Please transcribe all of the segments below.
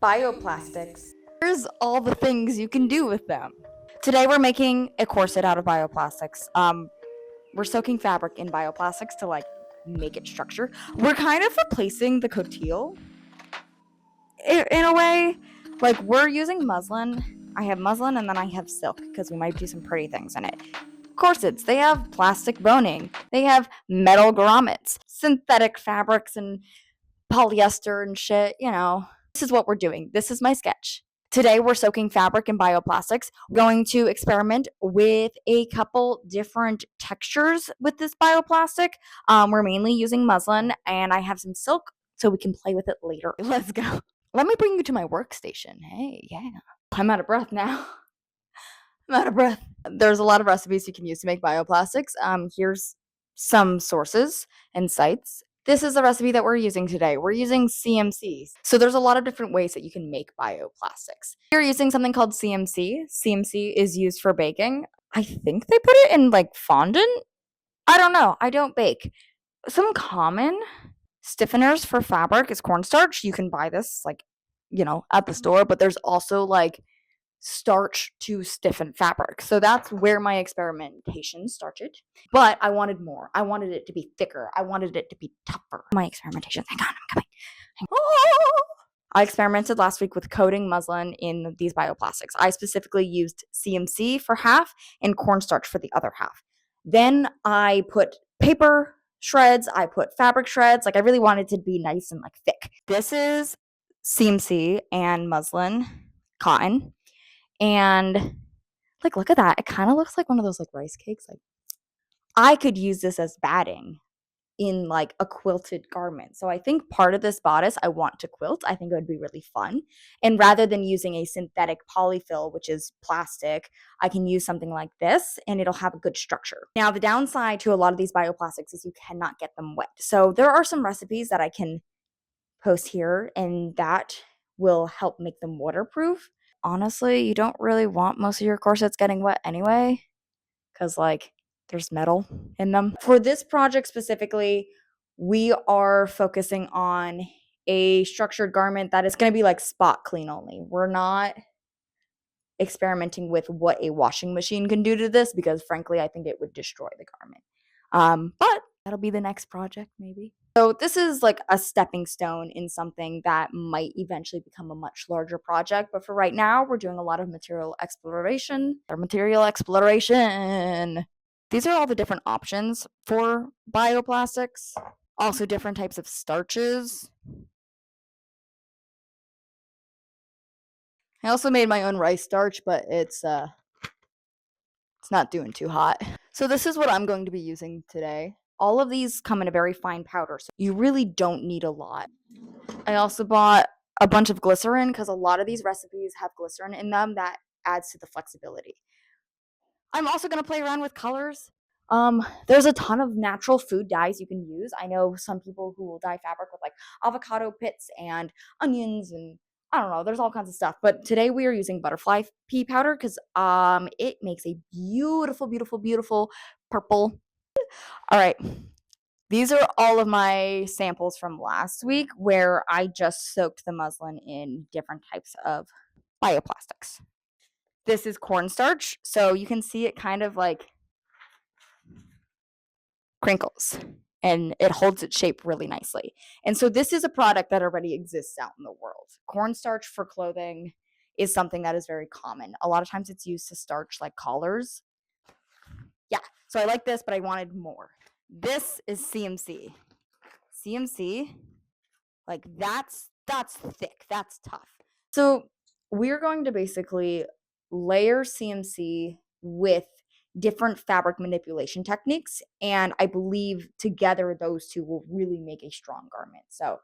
Bioplastics. Here's all the things you can do with them. Today we're making a corset out of bioplastics. We're soaking fabric in bioplastics to make it structure. We're kind of replacing the coutil in a way. Like, we're using muslin. I have muslin and then I have silk because we might do some pretty things in it. Corsets, they have plastic boning. They have metal grommets, synthetic fabrics and polyester and shit, This is what we're doing. This is my sketch. Today we're soaking fabric in bioplastics. We're going to experiment with a couple different textures with this bioplastic. We're mainly using muslin and I have some silk so we can play with it later. Let's go. Let me bring you to my workstation. Hey, yeah. I'm out of breath now. I'm out of breath. There's a lot of recipes you can use to make bioplastics. Here's some sources and sites. This is the recipe that we're using today. We're using CMC. So there's a lot of different ways that you can make bioplastics. You're using something called CMC. CMC is used for baking. I think they put it in fondant. I don't know. I don't bake. Some common stiffeners for fabric is cornstarch. You can buy this at the store, but there's also starch to stiffen fabric. So that's where my experimentation started. But I wanted more. I wanted it to be thicker. I wanted it to be tougher. My experimentation. Hang on, I'm coming. I experimented last week with coating muslin in these bioplastics. I specifically used CMC for half and cornstarch for the other half. Then I put paper shreds. I put fabric shreds. I really wanted it to be nice and thick. This is CMC and muslin cotton. And look at that. It kind of looks like one of those rice cakes. I could use this as batting in a quilted garment. So I think part of this bodice I want to quilt. I think it would be really fun. And rather than using a synthetic polyfill, which is plastic, I can use something like this and it'll have a good structure. Now, the downside to a lot of these bioplastics is you cannot get them wet. So there are some recipes that I can post here and that will help make them waterproof. Honestly, you don't really want most of your corsets getting wet anyway, because there's metal in them. For this project specifically, we are focusing on a structured garment that is going to be spot clean only. We're not experimenting with what a washing machine can do to this because frankly, I think it would destroy the garment. But that'll be the next project maybe. So this is a stepping stone in something that might eventually become a much larger project. But for right now, we're doing a lot of material exploration. These are all the different options for bioplastics. Also different types of starches. I also made my own rice starch, but it's not doing too hot. So this is what I'm going to be using today. All of these come in a very fine powder, so you really don't need a lot. I also bought a bunch of glycerin because a lot of these recipes have glycerin in them that adds to the flexibility. I'm also going to play around with colors. There's a ton of natural food dyes you can use. I know some people who will dye fabric with avocado pits and onions and I don't know, there's all kinds of stuff. But today we are using butterfly pea powder because it makes a beautiful, beautiful, beautiful purple. All right. These are all of my samples from last week where I just soaked the muslin in different types of bioplastics. This is cornstarch, so you can see it kind of crinkles and it holds its shape really nicely. And so this is a product that already exists out in the world. Cornstarch for clothing is something that is very common. A lot of times it's used to starch collars. Yeah, so I like this, but I wanted more. This is CMC. CMC, that's thick, that's tough. So we're going to basically layer CMC with different fabric manipulation techniques, and I believe together those two will really make a strong garment. So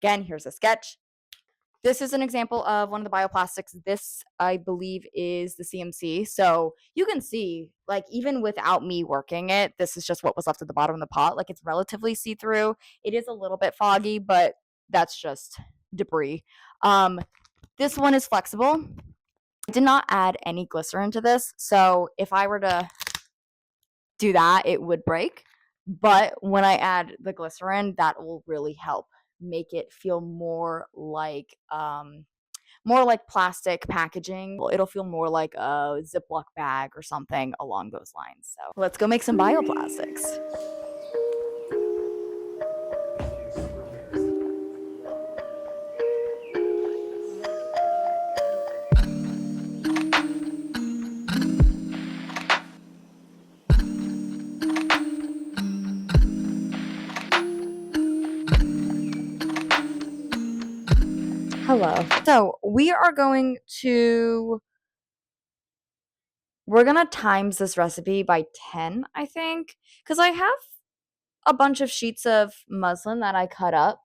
again, here's a sketch. This is an example of one of the bioplastics. This, I believe, is the CMC. So you can see, even without me working it, this is just what was left at the bottom of the pot. It's relatively see-through. It is a little bit foggy, but that's just debris. This one is flexible. I did not add any glycerin to this. So if I were to do that, it would break. But when I add the glycerin, that will really help make it feel more like more like plastic packaging. It'll feel more like a Ziploc bag or something along those lines. So let's go make some bioplastics. Hello. So we're gonna times this recipe by 10, I think, because I have a bunch of sheets of muslin that I cut up.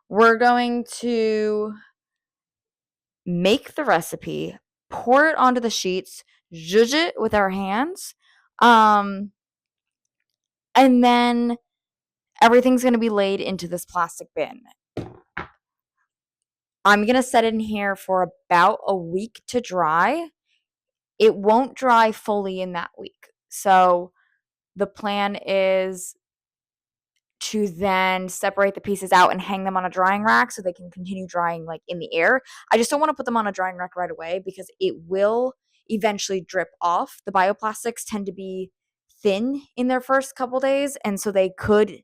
We're going to make the recipe, pour it onto the sheets, zhuzh it with our hands, and then everything's gonna be laid into this plastic bin. I'm gonna set it in here for about a week to dry. It won't dry fully in that week. So the plan is to then separate the pieces out and hang them on a drying rack so they can continue drying like in the air. I just don't want to put them on a drying rack right away because it will eventually drip off. The bioplastics tend to be thin in their first couple days, and so they could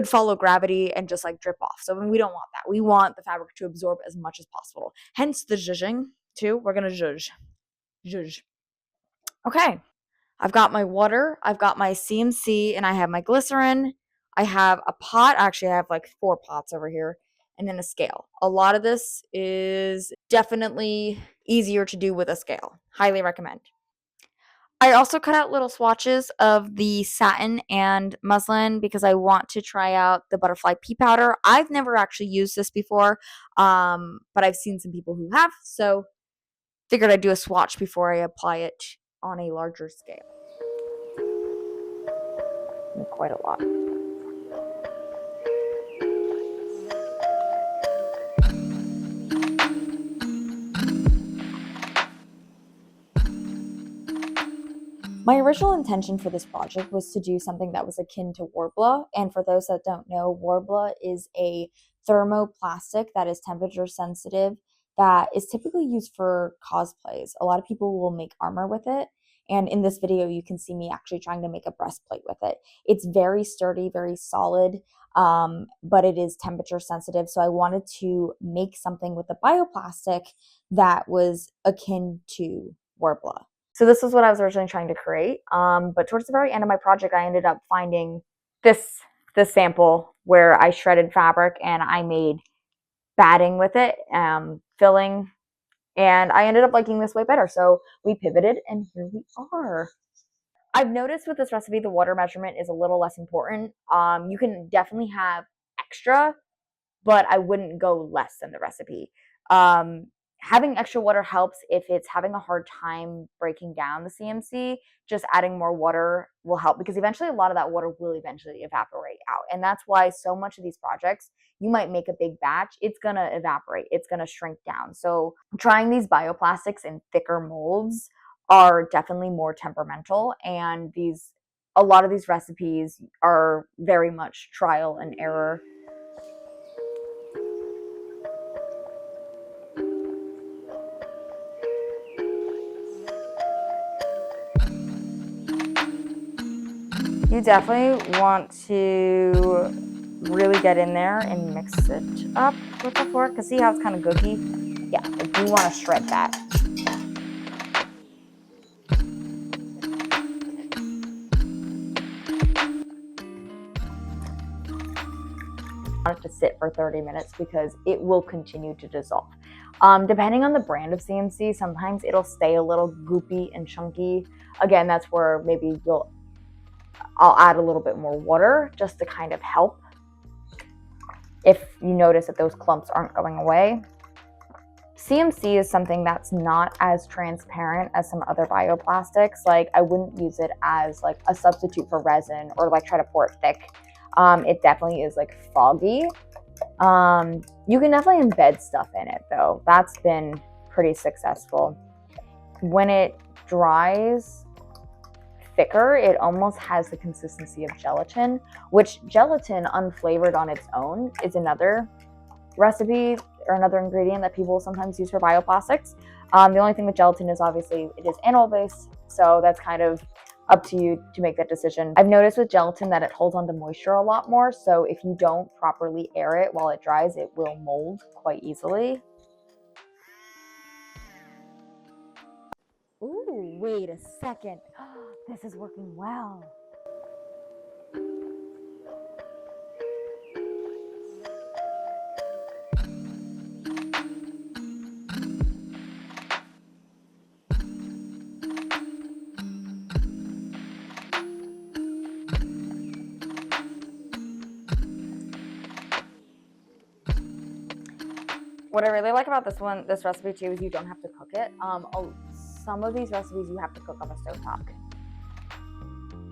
follow gravity and just like drip off. So we don't want that. We want the fabric to absorb as much as possible. Hence the zhuzhing too. We're gonna zhuzh. Zhuzh. Okay. I've got my water, I've got my CMC, and I have my glycerin. I have a pot. Actually, I have like 4 pots over here, and then a scale. A lot of this is definitely easier to do with a scale. Highly recommend. I also cut out little swatches of the satin and muslin because I want to try out the butterfly pea powder. I've never actually used this before, but I've seen some people who have, so figured I'd do a swatch before I apply it on a larger scale. Quite a lot. My original intention for this project was to do something that was akin to Worbla, and for those that don't know, Worbla is a thermoplastic that is temperature sensitive that is typically used for cosplays. A lot of people will make armor with it, and in this video you can see me actually trying to make a breastplate with it. It's very sturdy, very solid, but it is temperature sensitive, so I wanted to make something with a bioplastic that was akin to Worbla. So this is what I was originally trying to create. But towards the very end of my project, I ended up finding this sample where I shredded fabric and I made batting with it, filling, and I ended up liking this way better. So we pivoted and here we are. I've noticed with this recipe, the water measurement is a little less important. You can definitely have extra, but I wouldn't go less than the recipe. Having extra water helps if it's having a hard time breaking down the CMC. Just adding more water will help because eventually a lot of that water will eventually evaporate out. And that's why so much of these projects, you might make a big batch, it's gonna evaporate, it's gonna shrink down. So trying these bioplastics in thicker molds are definitely more temperamental, and a lot of these recipes are very much trial and error. You definitely want to really get in there and mix it up with the fork, because see how it's kind of gooky? Yeah, like you want to shred that. I want it to sit for 30 minutes because it will continue to dissolve. Depending on the brand of CMC, sometimes it'll stay a little goopy and chunky. Again, that's where maybe I'll add a little bit more water just to kind of help if you notice that those clumps aren't going away. CMC is something that's not as transparent as some other bioplastics. Like I wouldn't use it as like a substitute for resin or like try to pour it thick. It definitely is like foggy. You can definitely embed stuff in it though. That's been pretty successful. When it dries thicker, it almost has the consistency of gelatin, which gelatin unflavored on its own is another recipe or another ingredient that people sometimes use for bioplastics. The only thing with gelatin is obviously it is animal-based, so that's kind of up to you to make that decision. I've noticed with gelatin that it holds onto moisture a lot more, so if you don't properly air it while it dries, it will mold quite easily. Ooh, wait a second. This is working well. What I really like about this recipe too, is you don't have to cook it. Some of these recipes you have to cook on the stovetop.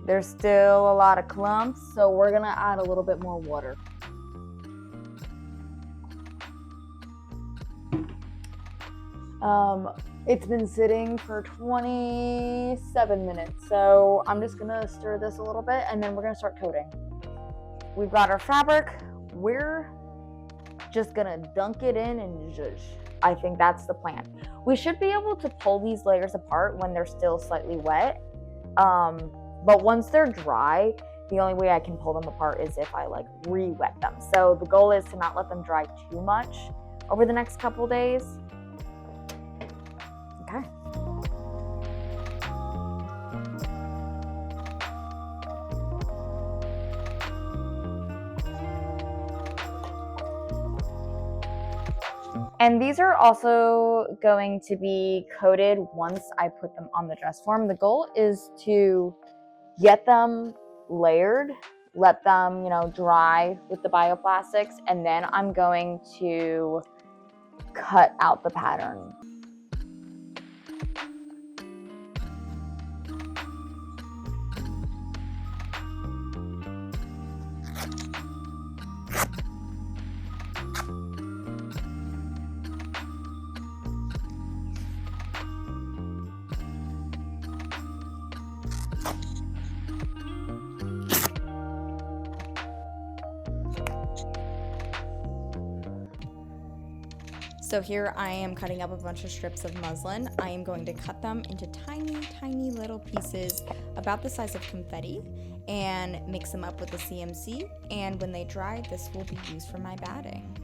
There's still a lot of clumps, so we're gonna add a little bit more water. It's been sitting for 27 minutes, so I'm just gonna stir this a little bit and then we're gonna start coating. We've got our fabric. We're just gonna dunk it in and zhuzh. I think that's the plan. We should be able to pull these layers apart when they're still slightly wet. But once they're dry, the only way I can pull them apart is if I like re-wet them. So the goal is to not let them dry too much over the next couple days. Okay. And these are also going to be coated once I put them on the dress form. The goal is to get them layered, let them, dry with the bioplastics, and then I'm going to cut out the pattern. So here I am cutting up a bunch of strips of muslin. I am going to cut them into tiny, tiny little pieces about the size of confetti and mix them up with the CMC. And when they dry, this will be used for my batting.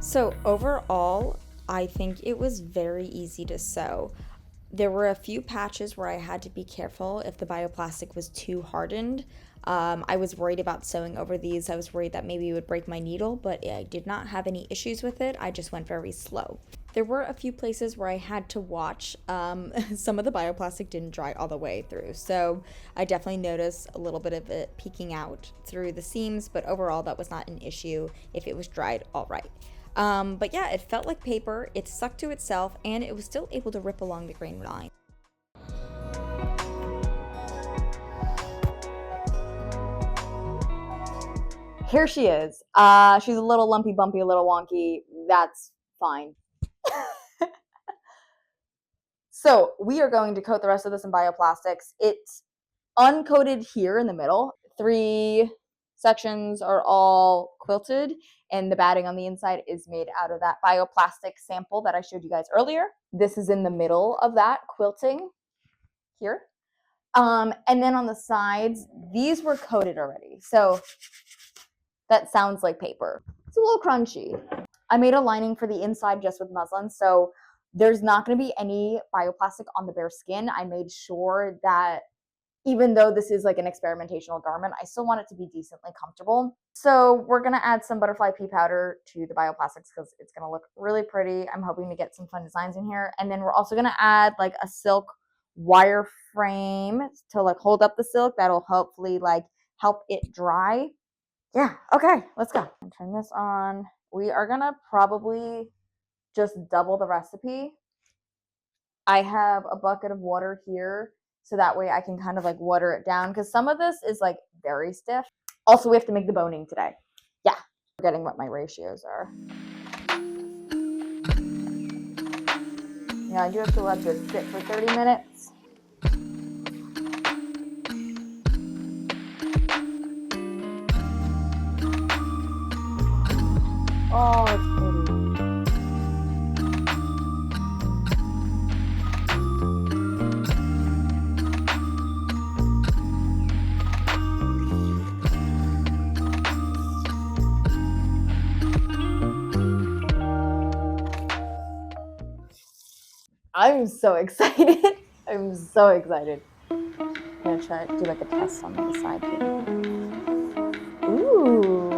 So overall, I think it was very easy to sew. There were a few patches where I had to be careful if the bioplastic was too hardened. I was worried about sewing over these. I was worried that maybe it would break my needle, but I did not have any issues with it. I just went very slow. There were a few places where I had to watch. Some of the bioplastic didn't dry all the way through, so I definitely noticed a little bit of it peeking out through the seams, but overall that was not an issue if it was dried all right. But yeah, it felt like paper, it stuck to itself, and it was still able to rip along the grain line. here she is. She's a little lumpy, bumpy, a little wonky. That's fine. So we are going to coat the rest of this in bioplastics. It's uncoated here in the middle. 3 sections are all quilted, and the batting on the inside is made out of that bioplastic sample that I showed you guys earlier. This is in the middle of that quilting here. And then on the sides, these were coated already. So that sounds like paper. It's a little crunchy. I made a lining for the inside just with muslin, so there's not going to be any bioplastic on the bare skin. I made sure that even though this is like an experimentational garment, I still want it to be decently comfortable. So we're going to add some butterfly pea powder to the bioplastics because it's going to look really pretty. I'm hoping to get some fun designs in here. And then we're also going to add like a silk wire frame to like hold up the silk. That'll hopefully like help it dry. Yeah, okay, let's go. Turn this on. We are going to probably just double the recipe. I have a bucket of water here, so that way I can kind of like water it down because some of this is like very stiff. Also, we have to make the boning today. Yeah, forgetting what my ratios are. Yeah, I do have to let this sit for 30 minutes. Oh, it's pretty. I'm so excited. I'm so excited. I'm gonna try to do like a test on the side here. Ooh.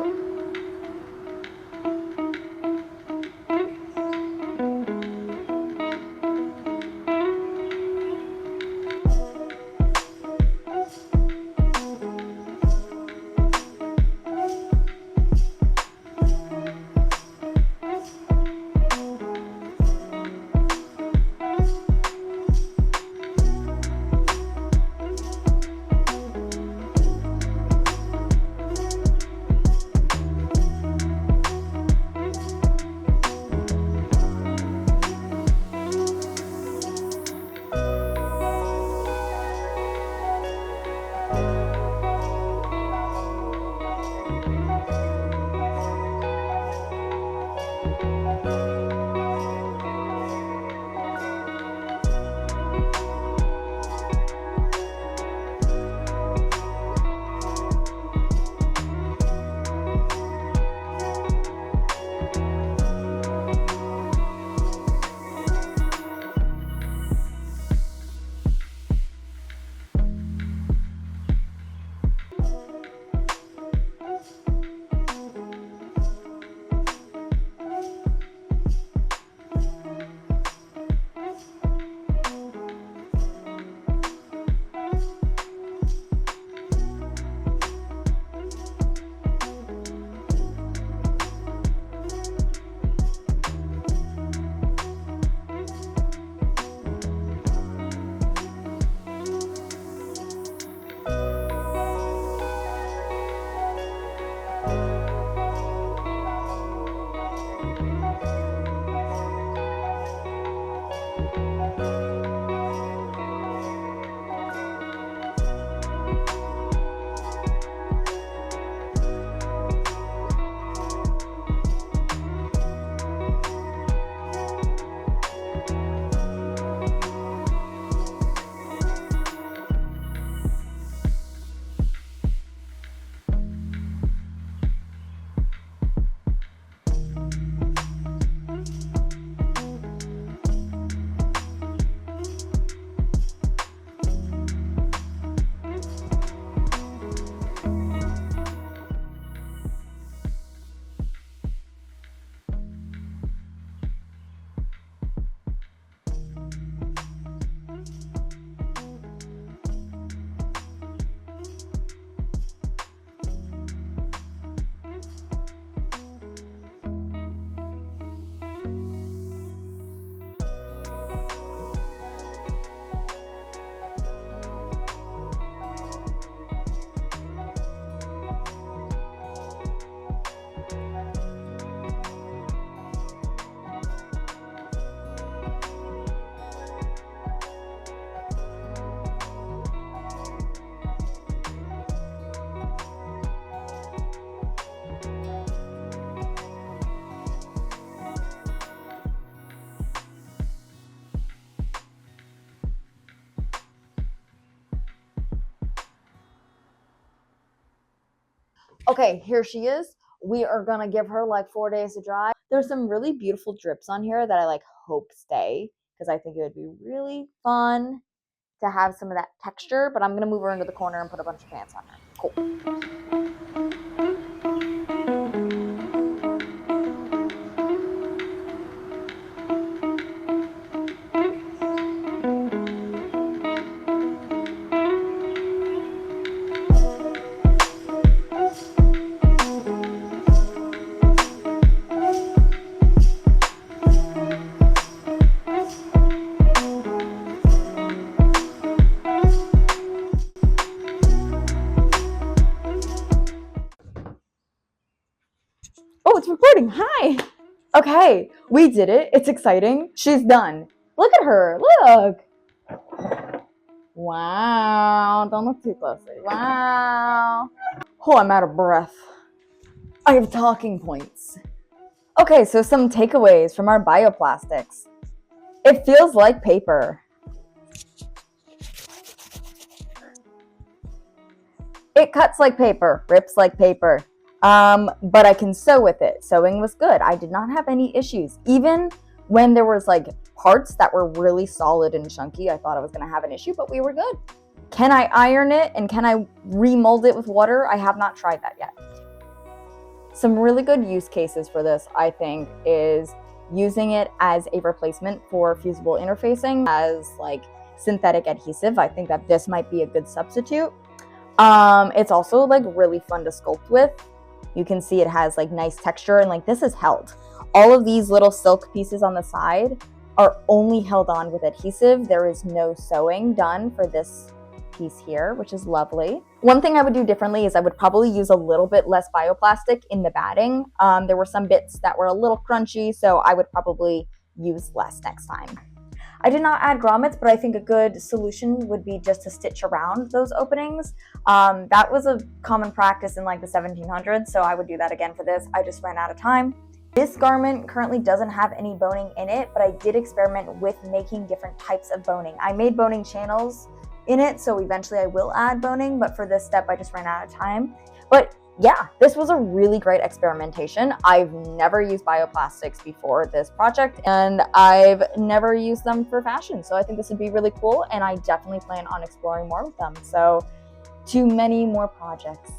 Okay, here she is. We are gonna give her like 4 days to dry. There's some really beautiful drips on here that I like hope stay because I think it would be really fun to have some of that texture, but I'm gonna move her into the corner and put a bunch of pants on her. Cool. Oh, it's recording. Hi. Okay, we did it. It's exciting. She's done. Look at her. Look. Wow. Don't look too closely. Wow. Oh, I'm out of breath. I have talking points. Okay, so some takeaways from our bioplastics. It feels like paper. It cuts like paper, rips like paper. But I can sew with it. Sewing was good. I did not have any issues. Even when there was like parts that were really solid and chunky, I thought I was gonna have an issue, but we were good. Can I iron it and can I remold it with water? I have not tried that yet. Some really good use cases for this, I think, is using it as a replacement for fusible interfacing as like synthetic adhesive. I think that this might be a good substitute. It's also like really fun to sculpt with. You can see it has like nice texture and like this is held. All of these little silk pieces on the side are only held on with adhesive. There is no sewing done for this piece here, which is lovely. One thing I would do differently is I would probably use a little bit less bioplastic in the batting. There were some bits that were a little crunchy, so I would probably use less next time. I did not add grommets, but I think a good solution would be just to stitch around those openings. That was a common practice in like the 1700s, so I would do that again for this. I just ran out of time. This garment currently doesn't have any boning in it, but I did experiment with making different types of boning. I made boning channels in it, so eventually I will add boning, but for this step I just ran out of time. But yeah, this was a really great experimentation. I've never used bioplastics before this project, and I've never used them for fashion, so I think this would be really cool, and I definitely plan on exploring more with them. So, to many more projects.